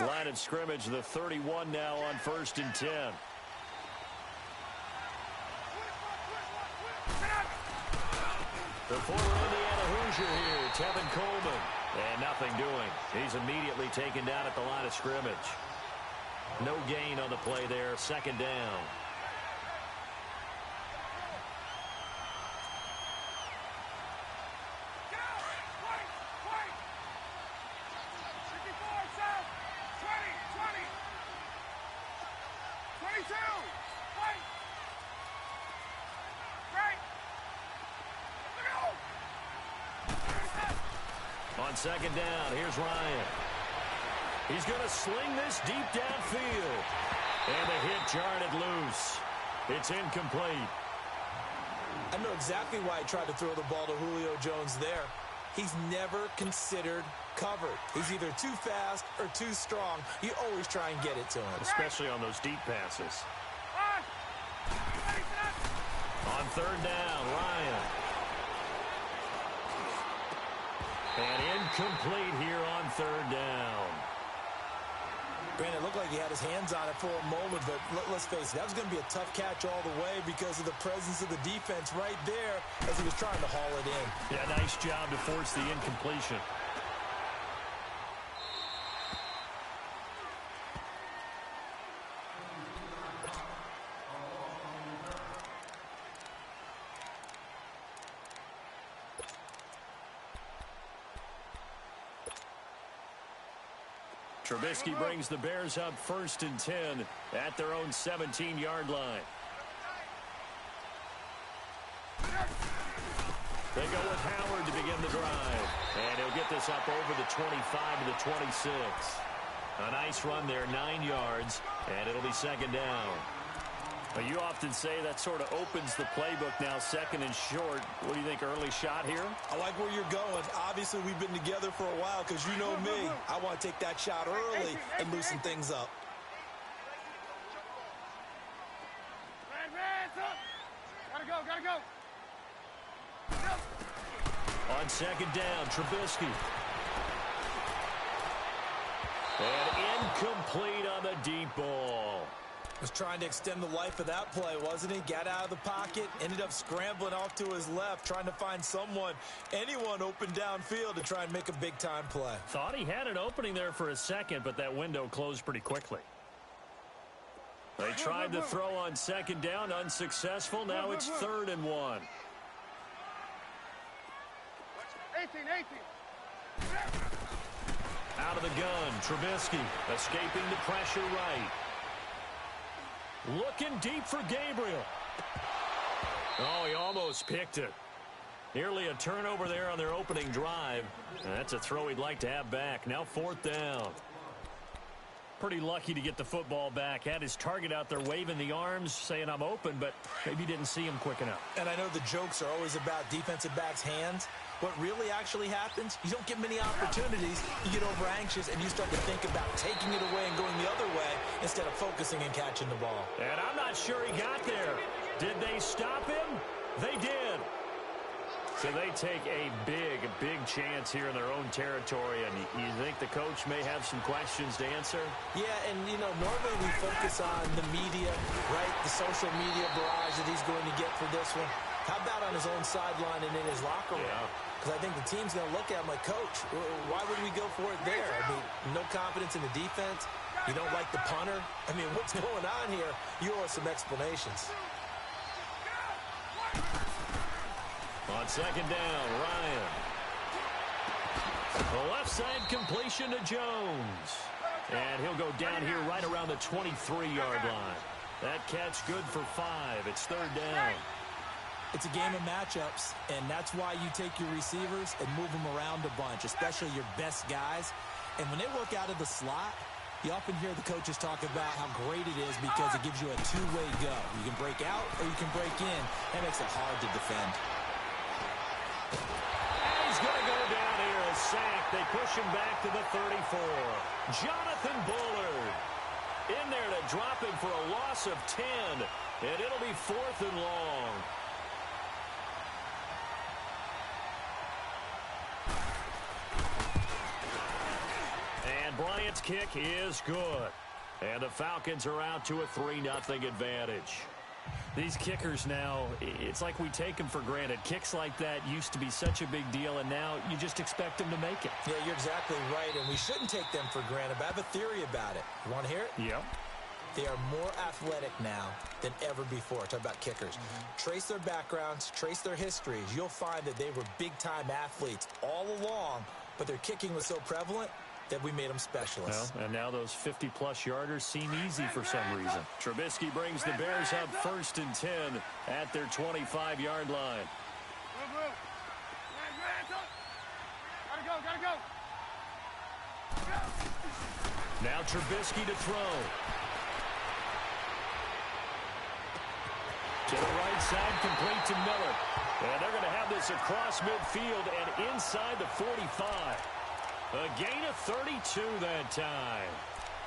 line of scrimmage, the 31 now on 1st and 10. The former Indiana Hoosier here, Tevin Coleman. And nothing doing. He's immediately taken down at the line of scrimmage. No gain on the play there. 2nd down. On 2nd down, here's Ryan. He's going to sling this deep downfield. And the hit jarred it loose. It's incomplete. I know exactly why he tried to throw the ball to Julio Jones there. He's never considered covered. He's either too fast or too strong. You always try and get it to him. Especially on those deep passes. On 3rd down, Ryan. And incomplete here on 3rd down. Granted, it looked like he had his hands on it for a moment, but let's face it, that was going to be a tough catch all the way because of the presence of the defense right there as he was trying to haul it in. Yeah, nice job to force the incompletion. Trubisky brings the Bears up 1st and 10 at their own 17-yard line. They go with Howard to begin the drive. And he'll get this up over the 25 to the 26. A nice run there, 9 yards, and it'll be 2nd down. Well, you often say that sort of opens the playbook now, 2nd and short. What do you think, early shot here? I like where you're going. Obviously, we've been together for a while because you know me. I want to take that shot early and loosen things up. Gotta go. On 2nd down, Trubisky. And incomplete on the deep ball. Was trying to extend the life of that play, wasn't he? Got out of the pocket, ended up scrambling off to his left, trying to find anyone open downfield to try and make a big-time play. Thought he had an opening there for a second, but that window closed pretty quickly. They tried to throw on 2nd down, unsuccessful. Now it's 3rd and 1. 18. Out of the gun, Trubisky escaping the pressure right. Looking deep for Gabriel. Oh, he almost picked it. Nearly a turnover there on their opening drive. And that's a throw he'd like to have back. Now 4th down. Pretty lucky to get the football back. Had his target out there waving the arms, saying I'm open, but maybe didn't see him quick enough. And I know the jokes are always about defensive backs' hands. What really actually happens, you don't get many opportunities. You get over anxious and you start to think about taking it away and going the other way instead of focusing and catching the ball. And I'm not sure he got there. Did they stop him? They did. So they take a big chance here in their own territory. And you think the coach may have some questions to answer? Yeah, and, normally we focus on the media, right? The social media barrage that he's going to get for this one. How about on his own sideline and in his locker room? Yeah. Because I think the team's going to look at him like, Coach, why would we go for it there? I mean, no confidence in the defense. You don't like the punter. I mean, what's going on here? You owe us some explanations. On 2nd down, Ryan. The left side completion to Jones. And he'll go down here right around the 23-yard line. That catch good for 5. It's 3rd down. It's a game of matchups, and that's why you take your receivers and move them around a bunch, especially your best guys. And when they work out of the slot, you often hear the coaches talk about how great it is because it gives you a two-way go. You can break out or you can break in. That makes it hard to defend. And he's going to go down here, a sack. They push him back to the 34. Jonathan Bullard in there to drop him for a loss of 10. And it'll be 4th and long. Bryant's kick is good. And the Falcons are out to a 3-0 advantage. These kickers now, it's like we take them for granted. Kicks like that used to be such a big deal, and now you just expect them to make it. Yeah, you're exactly right, and we shouldn't take them for granted, but I have a theory about it. You want to hear it? Yep. They are more athletic now than ever before. Talk about kickers. Trace their backgrounds, trace their histories. You'll find that they were big-time athletes all along, but their kicking was so prevalent that we made them specialists. Well, and now those 50-plus yarders seem easy for some reason. Trubisky brings the Bears up 1st and 10 at their 25-yard line. Gotta go. Now Trubisky to throw. To the right side, complete to Miller. And they're going to have this across midfield and inside the 45. A gain of 32 that time.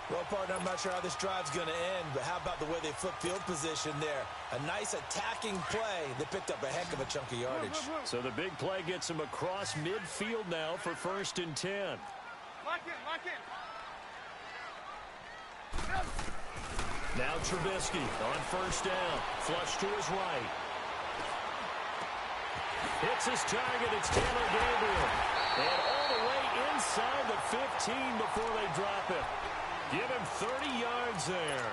Well, partner, I'm not sure how this drive's going to end, but how about the way they flip field position there? A nice attacking play that picked up a heck of a chunk of yardage. So the big play gets them across midfield now for 1st and 10. Lock in. Now Trubisky on 1st down. Flush to his right. Hits his target. It's Taylor Gabriel. And all the way inside the 15 before they drop it. Give him 30 yards there.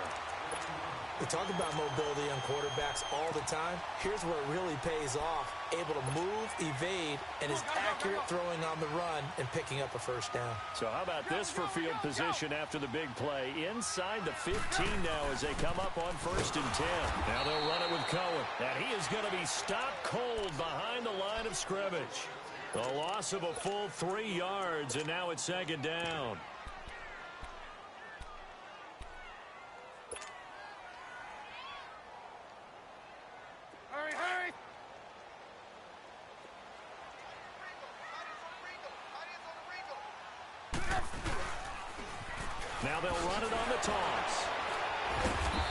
We talk about mobility on quarterbacks all the time. Here's where it really pays off. Able to move, evade, and is accurate throwing on the run and picking up a 1st down. So how about this for field position after the big play? Inside the 15 now as they come up on 1st and 10. Now they'll run it with Cohen. And he is going to be stopped cold behind the line of scrimmage. A loss of a full 3 yards, and now it's 2nd down. Hurry. Now they'll run it on the toss.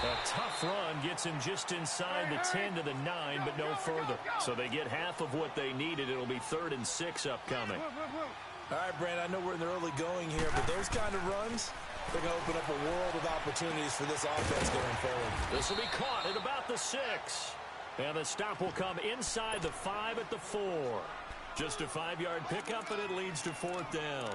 A tough run gets him just inside the 10 to the 9, but no further. So they get half of what they needed. It'll be 3rd and 6 upcoming. All right, Brandon, I know we're in the early going here, but those kind of runs, they're going to open up a world of opportunities for this offense going forward. This will be caught at about the 6. And the stop will come inside the 5 at the 4. Just a 5-yard pickup, and it leads to 4th down.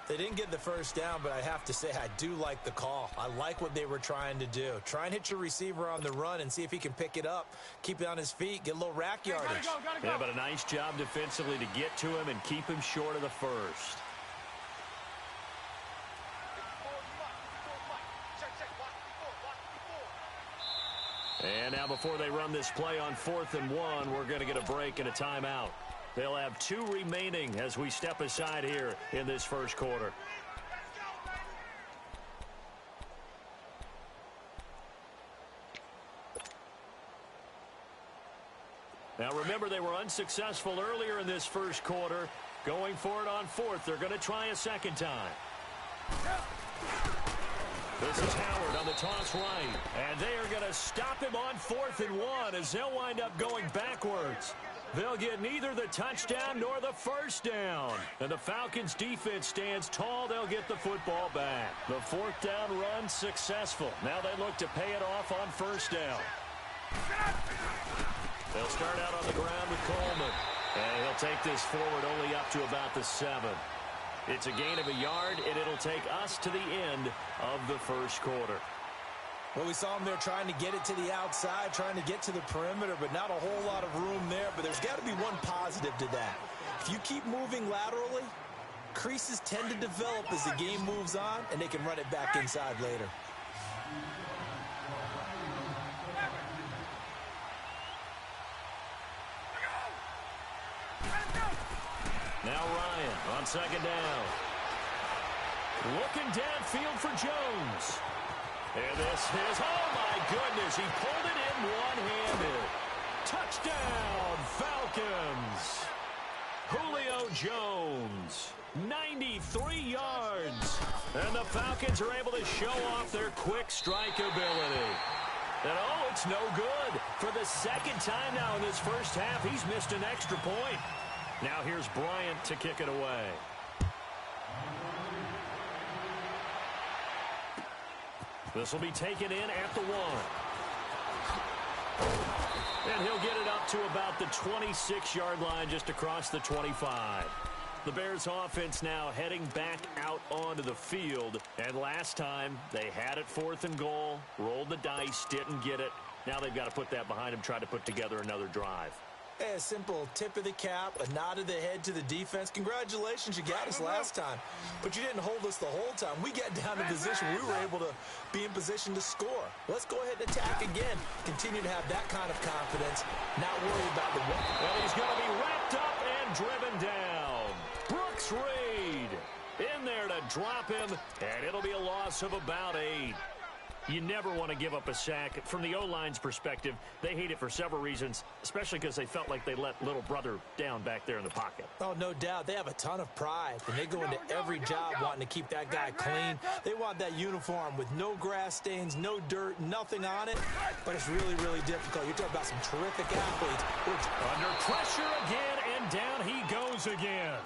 They didn't get the 1st down, but I have to say I do like the call. I like what they were trying to do. Try and hit your receiver on the run and see if he can pick it up, keep it on his feet, get a little rack yardage. Gotta go. Yeah, but a nice job defensively to get to him and keep him short of the 1st. And now before they run this play on 4th and 1, we're going to get a break and a timeout. They'll have 2 remaining as we step aside here in this 1st quarter. Now remember, they were unsuccessful earlier in this 1st quarter. Going for it on 4th. They're going to try a 2nd time. This is Howard on the toss right. And they are going to stop him on 4th and 1 as they'll wind up going backwards. They'll get neither the touchdown nor the 1st down. And the Falcons defense stands tall. They'll get the football back. The 4th down run successful. Now they look to pay it off on 1st down. They'll start out on the ground with Coleman. And he'll take this forward only up to about the 7. It's a gain of a yard, and it'll take us to the end of the 1st quarter. Well, we saw him there trying to get it to the outside, trying to get to the perimeter, but not a whole lot of room there. But there's got to be one positive to that. If you keep moving laterally, creases tend to develop as the game moves on, and they can run it back inside later. Now Ryan on 2nd down. Looking downfield for Jones. And this is, oh my goodness, he pulled it in one-handed. Touchdown, Falcons. Julio Jones, 93 yards. And the Falcons are able to show off their quick strike ability. And oh, it's no good. For the 2nd time now in this 1st half, he's missed an extra point. Now here's Bryant to kick it away. This will be taken in at the 1. And he'll get it up to about the 26-yard line, just across the 25. The Bears offense now heading back out onto the field. And last time, they had it 4th and goal, rolled the dice, didn't get it. Now they've got to put that behind them, try to put together another drive. Hey, a simple tip of the cap, a nod of the head to the defense. Congratulations, you got us last time. But you didn't hold us the whole time. We got down to position. We were able to be in position to score. Let's go ahead and attack again. Continue to have that kind of confidence, not worry about the one. Well, he's going to be wrapped up and driven down. Brooks Reed in there to drop him, and it'll be a loss of about 8. You never want to give up a sack. From the O-line's perspective, they hate it for several reasons, especially because they felt like they let little brother down back there in the pocket. Oh, no doubt. They have a ton of pride, and they go into every job wanting to keep that guy clean. They want that uniform with no grass stains, no dirt, nothing on it. But it's really, really difficult. You're talking about some terrific athletes. Under pressure again, and down he goes again.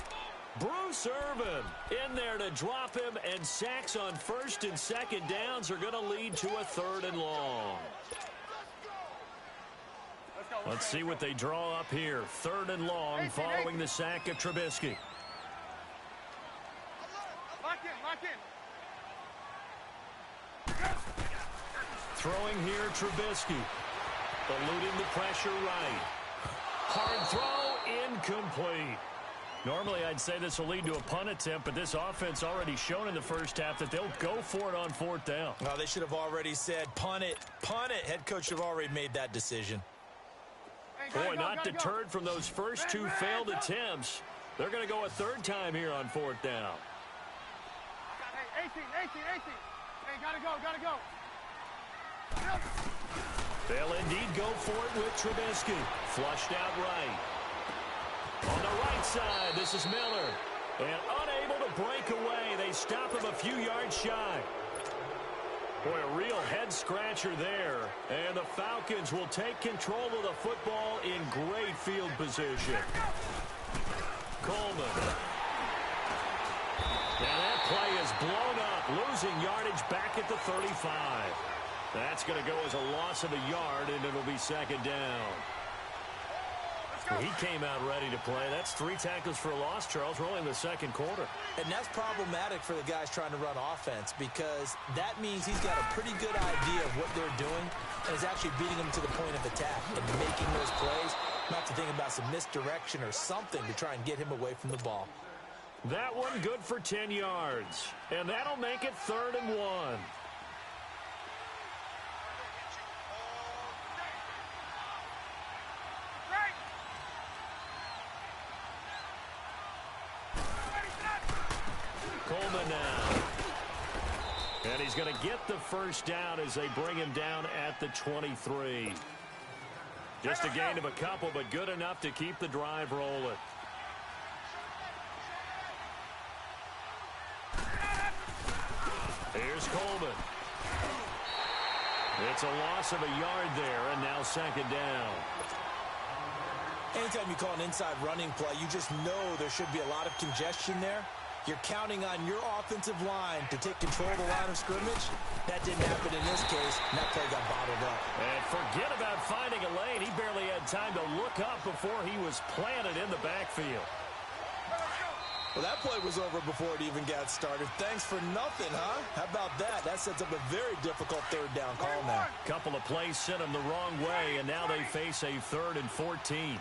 Bruce Irvin in there to drop him, and sacks on 1st and 2nd downs are going to lead to a 3rd and long. Let's see what they draw up here. 3rd and long following the sack of Trubisky. Lock in. Throwing here, Trubisky. Eluding the pressure right. Hard throw, incomplete. Normally, I'd say this will lead to a punt attempt, but this offense already shown in the first half that they'll go for it on 4th down. No, they should have already said, punt it, punt it. Head coach should have already made that decision. Boy, not deterred from those first 2 failed attempts. They're going to go a 3rd time here on 4th down. Hey, 18. Hey, gotta go. They'll indeed go for it with Trubisky. Flushed out right. On the right side, this is Miller. And unable to break away. They stop him a few yards shy. Boy, a real head-scratcher there. And the Falcons will take control of the football in great field position. Coleman. Now that play is blown up, losing yardage back at the 35. That's going to go as a loss of a yard, and it'll be 2nd down. He came out ready to play. That's 3 tackles for a loss, Charles. We're only in the 2nd quarter. And that's problematic for the guys trying to run offense, because that means he's got a pretty good idea of what they're doing and is actually beating them to the point of attack and making those plays. Not to think about some misdirection or something to try and get him away from the ball. That one good for 10 yards. And that'll make it 3rd and 1. Coleman now. And he's going to get the 1st down as they bring him down at the 23. Just a gain of a couple, but good enough to keep the drive rolling. Here's Coleman. It's a loss of a yard there, and now 2nd down. Anytime you call an inside running play, you just know there should be a lot of congestion there. You're counting on your offensive line to take control of the line of scrimmage. That didn't happen in this case, and that play got bottled up. And forget about finding a lane. He barely had time to look up before he was planted in the backfield. Well, that play was over before it even got started. Thanks for nothing, huh? How about that? That sets up a very difficult 3rd down call now. Couple of plays sent them the wrong way, and now they face a 3rd and 14.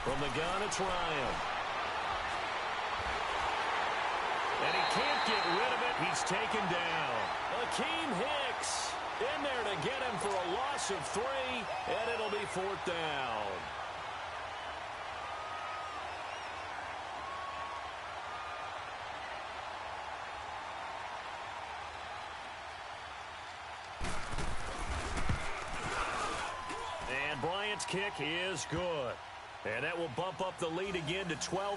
From the gun, it's Ryan. And he can't get rid of it. He's taken down. Akeem Hicks in there to get him for a loss of 3, and it'll be 4th down. And Bryant's kick is good. And that will bump up the lead again to 12-0.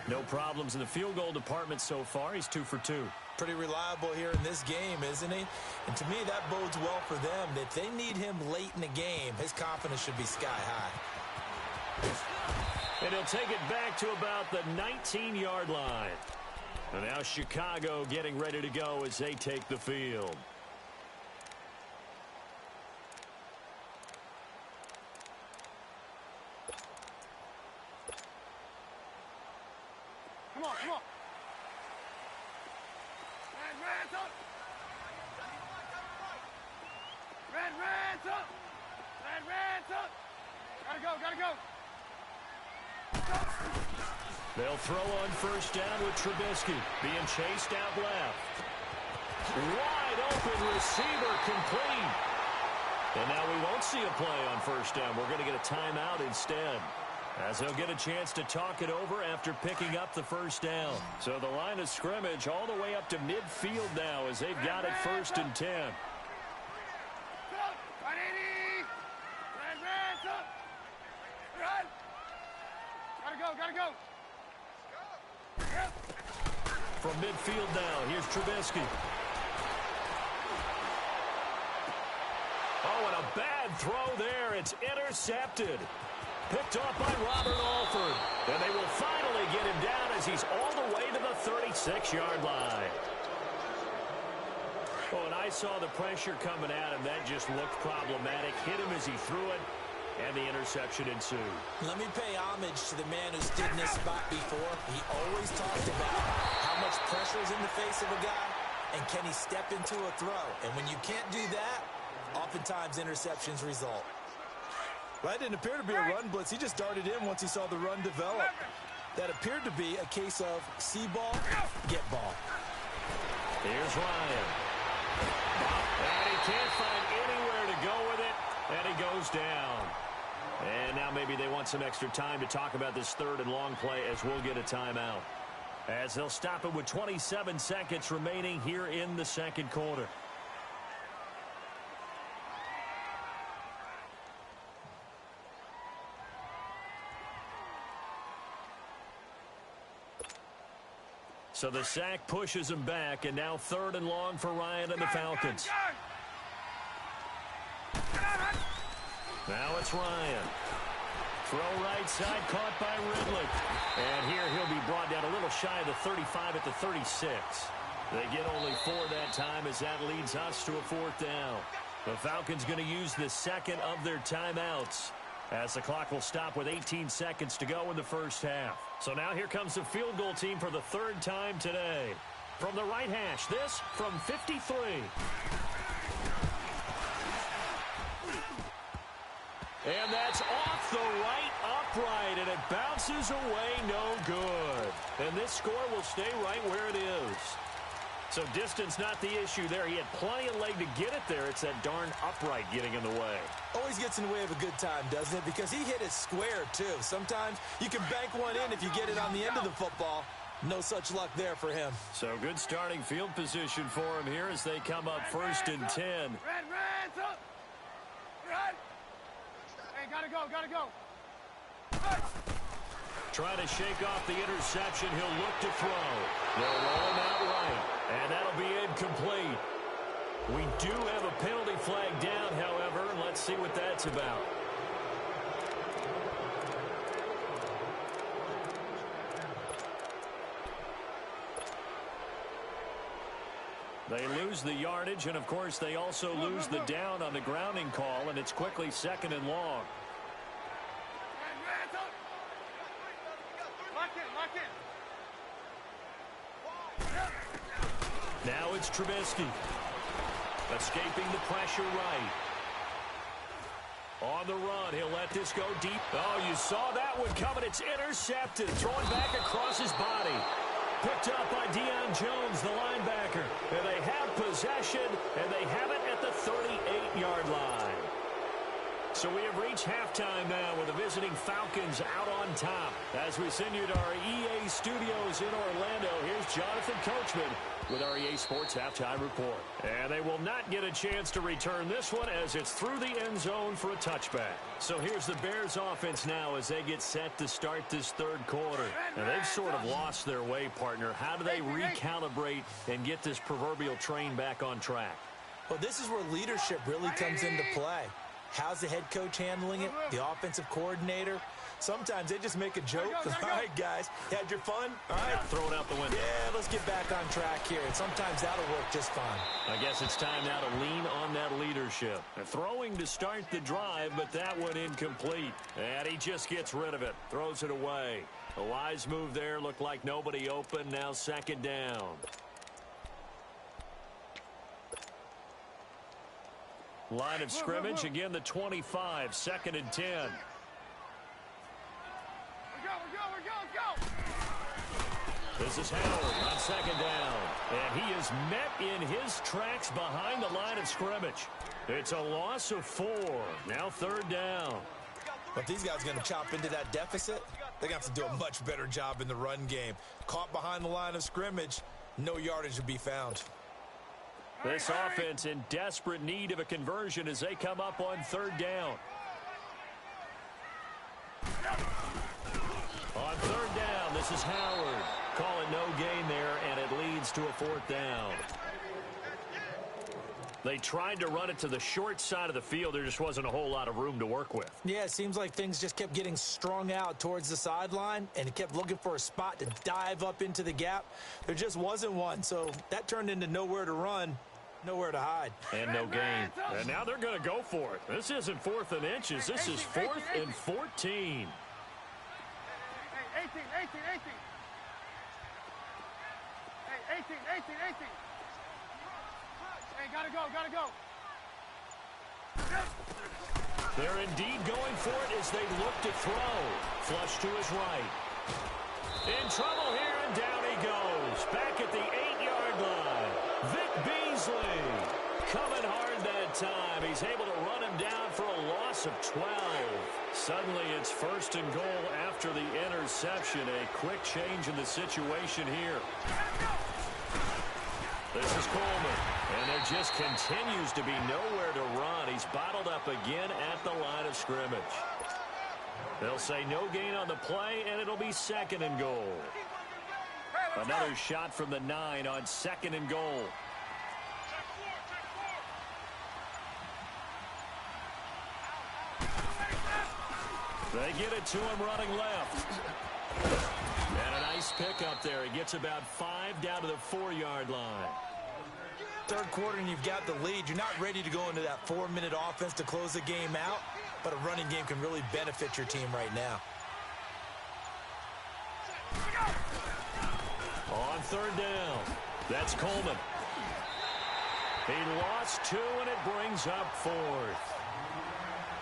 No problems in the field goal department so far. He's 2 for 2. Pretty reliable here in this game, isn't he? And to me, that bodes well for them. If they need him late in the game, his confidence should be sky high. And he'll take it back to about the 19-yard line. And now Chicago getting ready to go as they take the field. Come on, come on. Red up. Red up. Red up. Gotta go. They'll throw on first down with Trubisky being chased out left. Wide open receiver complete. And now we won't see a play on first down. We're going to get a timeout instead, as they'll get a chance to talk it over after picking up the first down. So the line of scrimmage all the way up to midfield now as they've got it 1st and 10. Gotta go. From midfield now, here's Trubisky. Oh, and a bad throw there. It's intercepted. Picked off by Robert Alford. And they will finally get him down as he's all the way to the 36-yard line. Oh, and I saw the pressure coming at him. That just looked problematic. Hit him as he threw it, and the interception ensued. Let me pay homage to the man who stood in this spot before. He always talked about how much pressure is in the face of a guy, and can he step into a throw. And when you can't do that, oftentimes interceptions result. That didn't appear to be a run blitz. He just darted in once he saw the run develop. That appeared to be a case of see ball, get ball. Here's Ryan. And he can't find anywhere to go with it, and he goes down. And now maybe they want some extra time to talk about this 3rd and long play as we'll get a timeout. As they'll stop it with 27 seconds remaining here in the 2nd quarter. So the sack pushes him back, and now 3rd and long for Ryan and the Falcons. Now it's Ryan. Throw right side, caught by Ridley. And here he'll be brought down a little shy of the 35 at the 36. They get only 4 that time as that leads us to a 4th down. The Falcons going to use the 2nd of their timeouts, as the clock will stop with 18 seconds to go in the 1st half. So now here comes the field goal team for the 3rd time today. From the right hash, this from 53. And that's off the right upright, and it bounces away no good. And this score will stay right where it is. So distance not the issue there. He had plenty of leg to get it there. It's that darn upright getting in the way. Always gets in the way of a good time, doesn't it? Because he hit it square, too. Sometimes you can bank one in if you get it on the end of the football. No such luck there for him. So good starting field position for him here as they come up 1st and 10. Red up. Red. Hey, gotta go. Trying to shake off the interception. He'll look to throw. They'll roll him out right, and that'll be incomplete. We do have a penalty flag down, however, and let's see what that's about. They lose the yardage, and, of course, they also lose the down on the grounding call, and it's quickly 2nd and long. Now it's Trubisky. Escaping the pressure right. On the run, he'll let this go deep. Oh, you saw that one coming. It's intercepted. Thrown back across his body. Picked up by Deion Jones, the linebacker. And they have possession, and they have it at the 38-yard line. So we have reached halftime now with the visiting Falcons out on top. As we send you to our EA studios in Orlando, here's Jonathan Coachman with our EA Sports Halftime Report. And they will not get a chance to return this one as it's through the end zone for a touchback. So here's the Bears offense now as they get set to start this 3rd quarter. Now they've sort of lost their way, partner. How do they recalibrate and get this proverbial train back on track? Well, this is where leadership really comes into play. How's the head coach handling it? The offensive coordinator? Sometimes they just make a joke. Go. All right, guys, had your fun? All right. Throw it out the window. Yeah, let's get back on track here. And sometimes that'll work just fine. I guess it's time now to lean on that leadership. Throwing to start the drive, but that one incomplete. And he just gets rid of it. Throws it away. A wise move there. Looked like nobody open. Now second down. Line of scrimmage, again the 25, 2nd and 10. We're go. This is Howard on second down. And he is met in his tracks behind the line of scrimmage. It's a loss of 4. Now third down. But these guys are going to chop into that deficit. They're going to have to do a much better job in the run game. Caught behind the line of scrimmage, no yardage to be found. This offense in desperate need of a conversion as they come up on third down. On third down, this is Howard. Call it no gain there, and it leads to a 4th down. They tried to run it to the short side of the field. There just wasn't a whole lot of room to work with. Yeah, it seems like things just kept getting strung out towards the sideline, and he kept looking for a spot to dive up into the gap. There just wasn't one, so that turned into nowhere to run, nowhere to hide. And no gain. And now they're going to go for it. This isn't 4th and inches. This is 4th and 14. Hey, 18. Hey, 18. Hey, gotta go. They're indeed going for it as they look to throw. Flush to his right. In trouble here, and down he goes. Back at the 8-yard line. Vic Beasley coming hard that time. He's able to run him down for a loss of 12. Suddenly it's 1st and goal after the interception. A quick change in the situation here. This is Coleman, and there just continues to be nowhere to run. He's bottled up again at the line of scrimmage. They'll say no gain on the play, and it'll be 2nd and goal. Another shot from the 9 on 2nd and goal. They get it to him running left. And a nice pickup there. He gets about 5 down to the 4-yard line. Third quarter and you've got the lead. You're not ready to go into that 4-minute offense to close the game out, but a running game can really benefit your team right now. On third down, that's Coleman. He lost 2, and it brings up 4th.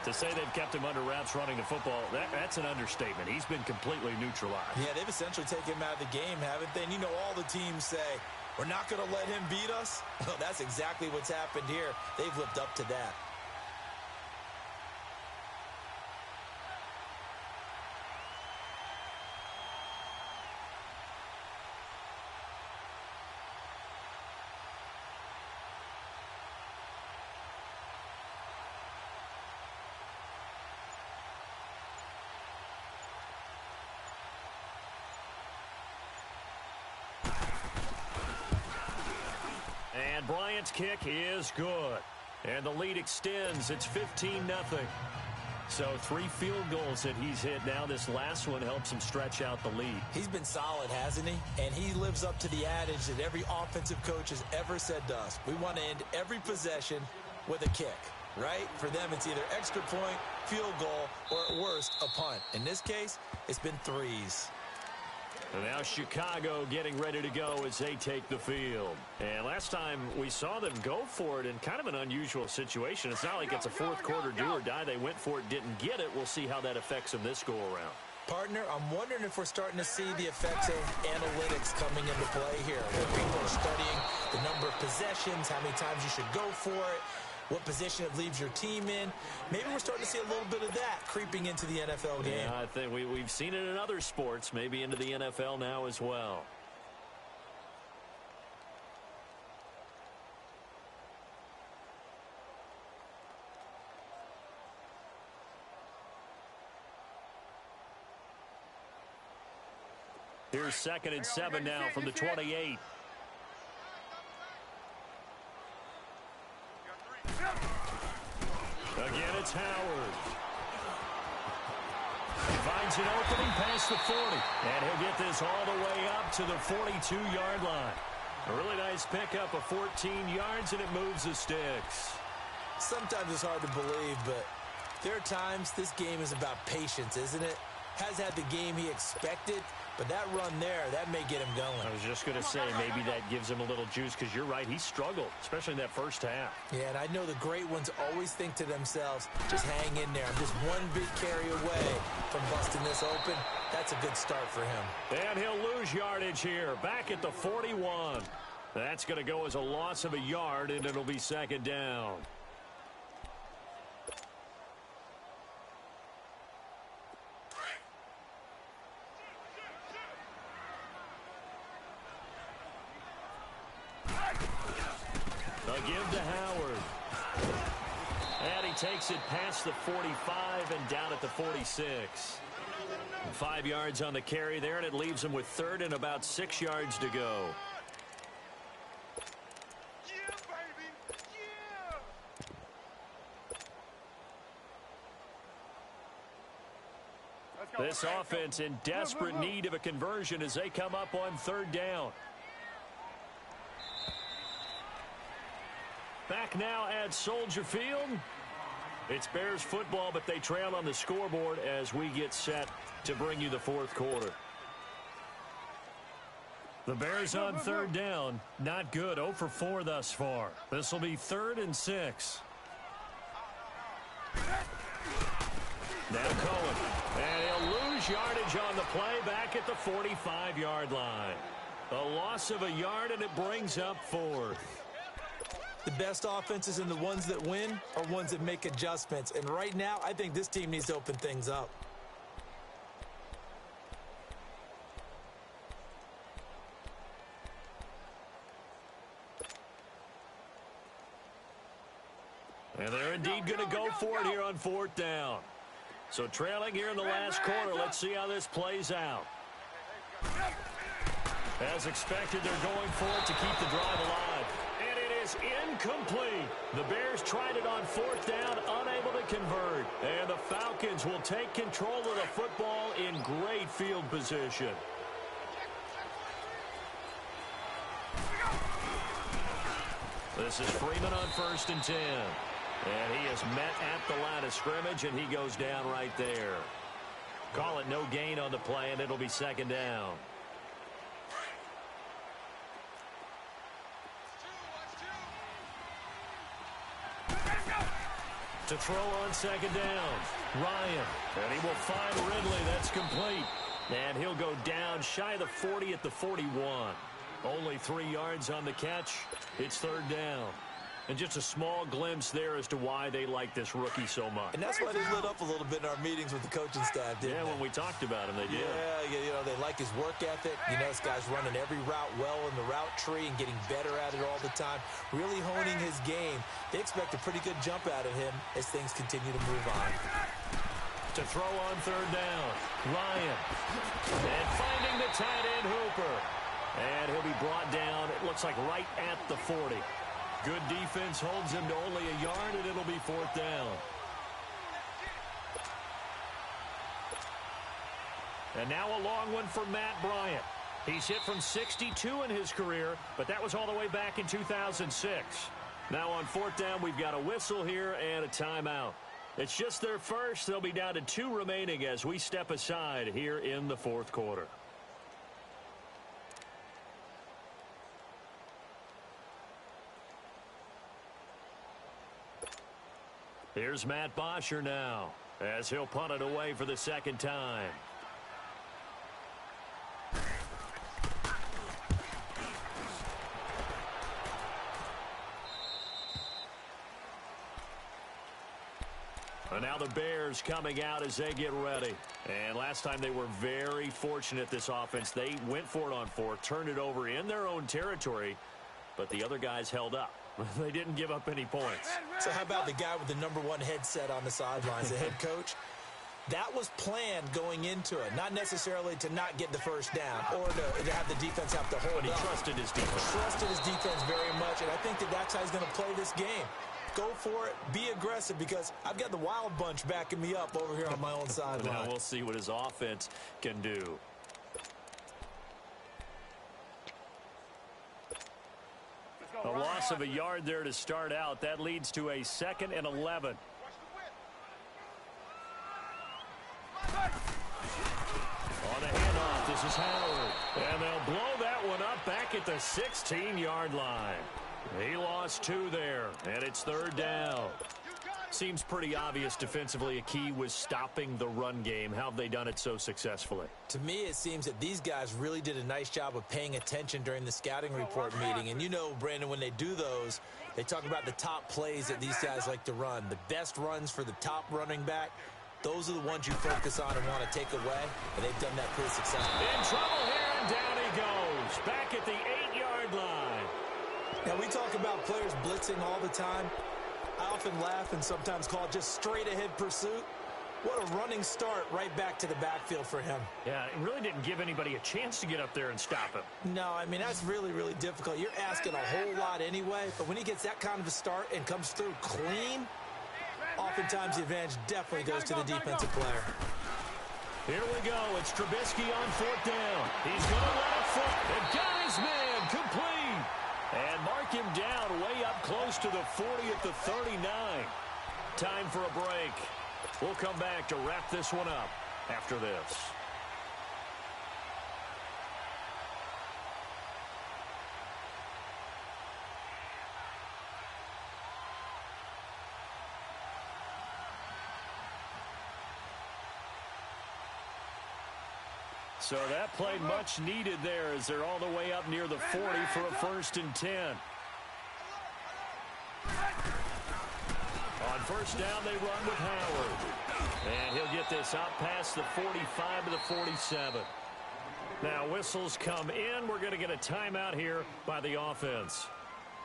To say they've kept him under wraps running the football, that's an understatement. He's been completely neutralized. Yeah, they've essentially taken him out of the game, haven't they? And you know all the teams say, we're not going to let him beat us. Well, that's exactly what's happened here. They've lived up to that. And Bryant's kick is good. And the lead extends. It's 15-0. So 3 field goals that he's hit now. This last one helps him stretch out the lead. He's been solid, hasn't he? And he lives up to the adage that every offensive coach has ever said to us. We want to end every possession with a kick, right? For them, it's either extra point, field goal, or at worst, a punt. In this case, it's been 3s. And now Chicago getting ready to go as they take the field. And last time we saw them go for it in kind of an unusual situation. It's not like it's a 4th quarter do or die. They went for it, didn't get it. We'll see how that affects them this go-around. Partner, I'm wondering if we're starting to see the effects of analytics coming into play here, where people are studying the number of possessions, how many times you should go for it, what position it leaves your team in. Maybe we're starting to see a little bit of that creeping into the NFL game. Yeah, I think we've seen it in other sports, maybe into the NFL now as well. Here's 2nd and 7 now from the 28. Again, it's Howard. Finds an opening past the 40. And he'll get this all the way up to the 42-yard line. A really nice pickup of 14 yards, and it moves the sticks. Sometimes it's hard to believe, but there are times this game is about patience, isn't it? Has had the game he expected, but that run there, that may get him going. I was just going to say, maybe that gives him a little juice, because you're right, he struggled, especially in that first half. Yeah, and I know the great ones always think to themselves, just hang in there. I'm just one big carry away from busting this open. That's a good start for him. And he'll lose yardage here, back at the 41. That's going to go as a loss of a yard, and it'll be second down. A give to Howard. And he takes it past the 45 and down at the 46. 5 yards on the carry there, and it leaves him with third and about 6 yards to go. Yeah, baby. Yeah. This offense in desperate need of a conversion as they come up on third down. Back now at Soldier Field. It's Bears football, but they trail on the scoreboard as we get set to bring you the fourth quarter. The Bears on third down. Not good. 0 for 4 thus far. This will be 3rd and 6. Now Cohen. And he'll lose yardage on the play back at the 45-yard line. A loss of a yard, and it brings up 4th. The best offenses and the ones that win are ones that make adjustments. And right now, I think this team needs to open things up. And they're indeed going to go for it here on 4th down. So trailing here in the last quarter, let's see how this plays out. As expected, they're going for it to keep the drive alive. And it is incomplete. The Bears tried it on 4th down, unable to convert. And the Falcons will take control of the football in great field position. This is Freeman on 1st and 10. And he is met at the line of scrimmage, and he goes down right there. Call it no gain on the play, and it'll be second down. To throw on second down, Ryan. And he will find Ridley. That's complete. And he'll go down shy of the 40 at the 41. Only 3 yards on the catch. It's 3rd down. And just a small glimpse there as to why they like this rookie so much. And that's why they lit up a little bit in our meetings with the coaching staff, didn't they? Yeah, when we talked about him, they did. Yeah, you know, they like his work ethic. You know, this guy's running every route well in the route tree and getting better at it all the time, really honing his game. They expect a pretty good jump out of him as things continue to move on. To throw on 3rd down, Ryan. And finding the tight end, Hooper. And he'll be brought down, it looks like right at the 40. Good defense holds him to only a yard, and it'll be 4th down. And now a long one for Matt Bryant. He's hit from 62 in his career, but that was all the way back in 2006. Now on 4th down, we've got a whistle here and a timeout. It's just their first. They'll be down to 2 remaining as we step aside here in the 4th quarter. Here's Matt Bosher now as he'll punt it away for the 2nd time. And now the Bears coming out as they get ready. And last time they were very fortunate, this offense. They went for it on 4th, turned it over in their own territory, but the other guys held up. They didn't give up any points. So how about the guy with the #1 headset on the sidelines, the head coach? That was planned going into it, not necessarily to not get the first down or to have the defense have to hold But he up. trusted his defense. Trusted his defense very much, and I think that's how he's going to play this game. go for it, be aggressive, because I've got the wild bunch backing me up over here on my own sideline. Now we'll see what his offense can do. A loss of a yard there to start out. That leads to a 2nd and 11. On the handoff, this is Howard. And they'll blow that one up back at the 16-yard line. He lost 2 there, and it's 3rd down. Seems pretty obvious defensively a key was stopping the run game. How have they done it so successfully? To me, it seems that these guys really did a nice job of paying attention during the scouting report meeting. And you know, Brandon, when they do those, they talk about the top plays that these guys like to run. The best runs for the top running back, those are the ones you focus on and want to take away, and they've done that pretty successfully. In trouble here, and down he goes. Back at the 8-yard line. Now, we talk about players blitzing all the time. I often laugh and sometimes call it just straight-ahead pursuit. What a running start right back to the backfield for him. Yeah, it really didn't give anybody a chance to get up there and stop him. No, I mean, that's really, really difficult. You're asking a whole lot anyway, but when he gets that kind of a start and comes through clean, oftentimes the advantage definitely goes to the defensive player. Here we go. It's Trubisky on 4th down. He's going to let it fly. And got his man complete. And mark him down way up close to the 40 at the 39. Time for a break. We'll come back to wrap this one up after this. So that play much needed there as they're all the way up near the 40 for a 1st and 10. On 1st down, they run with Howard. And he'll get this out past the 45 to the 47. Now whistles come in. We're going to get a timeout here by the offense.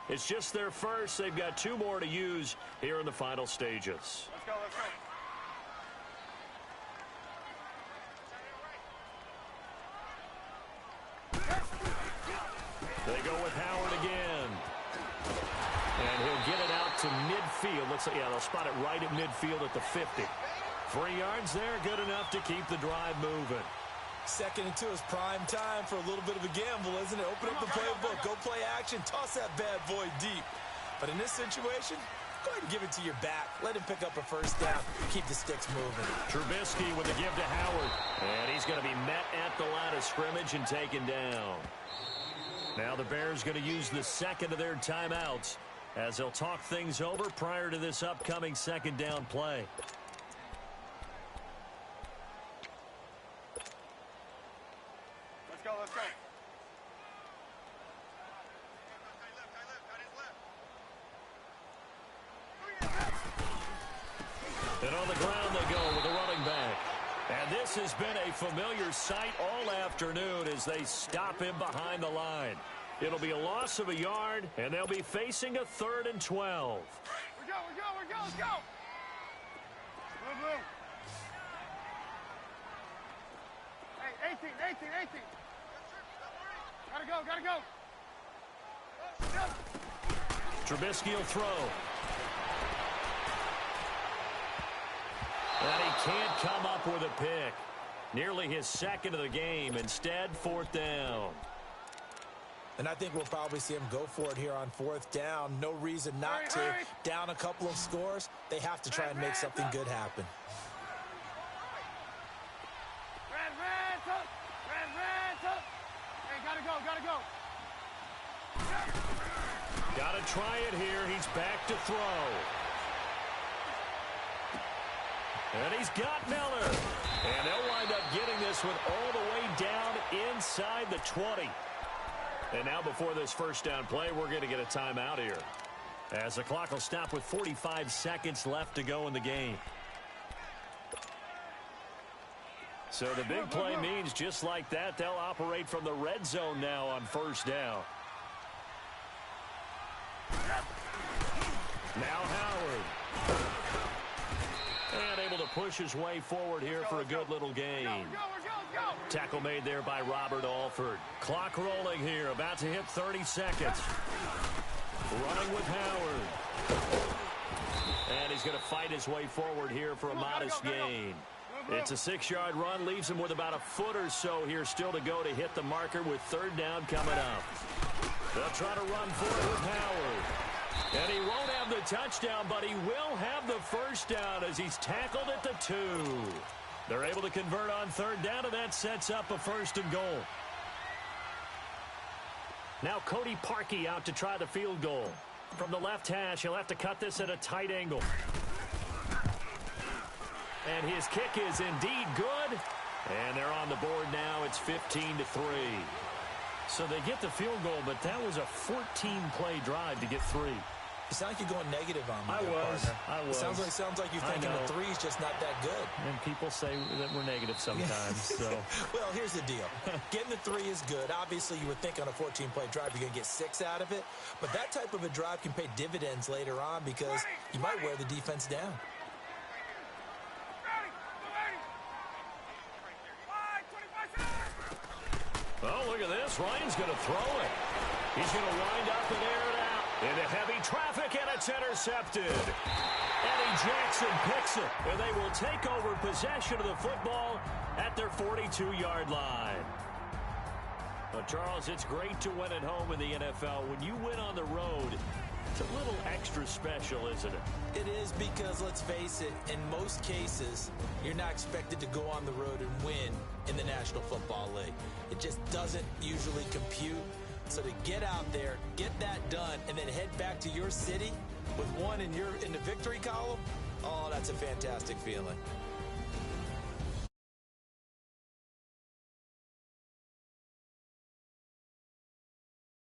It's just their first. They've got 2 more to use here in the final stages. Let's go, let's go. They go with Howard again. And he'll get it out to midfield. Looks like, yeah, they'll spot it right at midfield at the 50. 3 yards there, good enough to keep the drive moving. 2nd and 2 is prime time for a little bit of a gamble, isn't it? Open up the playbook, go play action, toss that bad boy deep. But in this situation, go ahead and give it to your back. Let him pick up a 1st down. Keep the sticks moving. Trubisky with a give to Howard. And he's going to be met at the line of scrimmage and taken down. Now the Bears going to use the 2nd of their timeouts as they'll talk things over prior to this upcoming 2nd down play. Let's go, let's go. And on the ground they go with the running back. And this has been a familiar sight all afternoon as they stop him behind the line. It'll be a loss of a yard, and they'll be facing a 3rd and 12. We go, let's go. Blue, blue. Hey, 18. Gotta go. Trubisky will throw. And he can't come up with a pick. Nearly his 2nd of the game. Instead, 4th down. And I think we'll probably see him go for it here on 4th down. No reason not to. Down a couple of scores, they have to try and make something good happen. Hey, gotta go. Got to try it here. He's back to throw. And he's got Miller. And they'll wind up getting this one all the way down inside the 20. And now before this 1st down play, we're going to get a timeout here, as the clock will stop with 45 seconds left to go in the game. So the big play means just like that, they'll operate from the red zone now on 1st down. Now Howard. And able to push his way forward here for a good little gain. Go. Tackle made there by Robert Alford. Clock rolling here, about to hit 30 seconds. Running with Howard. And he's going to fight his way forward here for a modest gain. It's a 6-yard run, leaves him with about a foot or so here still to go to hit the marker with third down coming up. They'll try to run for it with Howard. And he won't have the touchdown, but he will have the first down as he's tackled at the 2. They're able to convert on third down, and that sets up a 1st and goal. Now Cody Parkey out to try the field goal. From the left hash, he'll have to cut this at a tight angle. And his kick is indeed good. And they're on the board now. It's 15-3. So they get the field goal, but that was a 14-play drive to get 3. You sound like you're going negative on me. I was. Sounds like you're thinking the 3's just not that good. And people say that we're negative sometimes. So. Well, here's the deal. Getting the 3 is good. Obviously, you would think on a 14-play drive you're going to get 6 out of it. But that type of a drive can pay dividends later on because you might wear the defense down. Oh, look at this. Ryan's going to throw it. He's going to wind up and air it out. Into heavy traffic, and it's intercepted. Eddie Jackson picks it, and they will take over possession of the football at their 42-yard line. But, Charles, it's great to win at home in the NFL. When you win on the road, it's a little extra special, isn't it? It is because, let's face it, in most cases, you're not expected to go on the road and win in the National Football League. It just doesn't usually compute. So to get out there, get that done, and then head back to your city with one in the victory column, oh, that's a fantastic feeling.